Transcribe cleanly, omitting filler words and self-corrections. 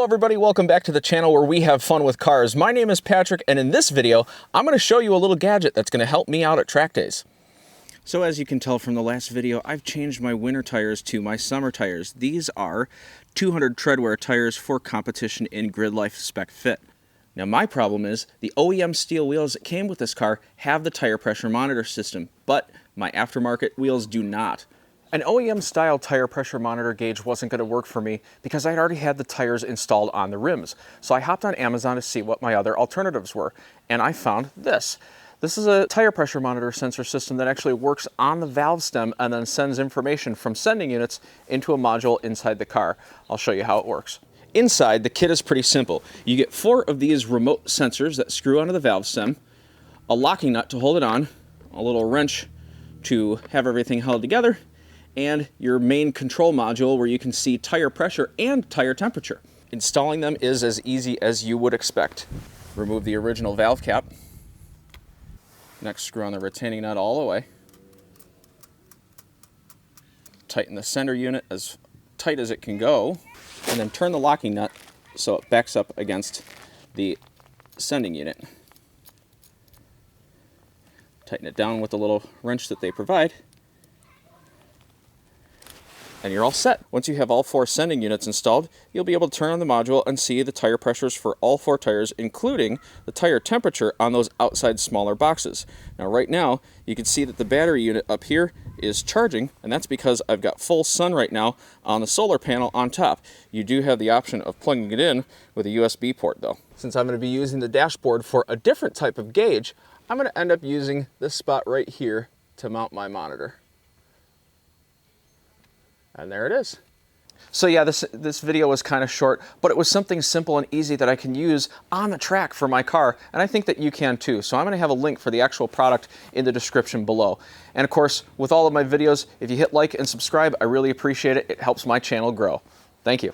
everybody, welcome back to the channel where we have fun with cars. My name is Patrick, and in this video, I'm going to show you a little gadget that's going to help me out at track days. So as you can tell from the last video, I've changed my winter tires to my summer tires. These are 200 treadwear tires for competition in Grid Life Spec Fit. Now my problem is the OEM steel wheels that came with this car have the tire pressure monitor system, but my aftermarket wheels do not. An OEM style tire pressure monitor gauge wasn't going to work for me because I'd already had the tires installed on the rims. So I hopped on Amazon to see what my other alternatives were, and I found this. This is a tire pressure monitor sensor system that actually works on the valve stem and then sends information from sending units into a module inside the car. I'll show you how it works. Inside, the kit is pretty simple. You get 4 of these remote sensors that screw onto the valve stem, a locking nut to hold it on, a little wrench to have everything held together, and your main control module where you can see tire pressure and tire temperature. Installing them is as easy as you would expect. Remove the original valve cap. Next, screw on the retaining nut all the way. Tighten the center unit as tight as it can go, and then turn the locking nut so it backs up against the sending unit. Tighten it down with the little wrench that they provide, and you're all set. Once you have all 4 sending units installed, you'll be able to turn on the module and see the tire pressures for all 4 tires, including the tire temperature on those outside smaller boxes. Now right now, you can see that the battery unit up here is charging, and that's because I've got full sun right now on the solar panel on top. You do have the option of plugging it in with a USB port though. Since I'm going to be using the dashboard for a different type of gauge, I'm going to end up using this spot right here to mount my monitor. And there it is. So yeah, this video was kind of short, but it was something simple and easy that I can use on the track for my car, and I think that you can too. So I'm going to have a link for the actual product in the description below. And of course, with all of my videos, if you hit like and subscribe, I really appreciate it. It helps my channel grow. Thank you.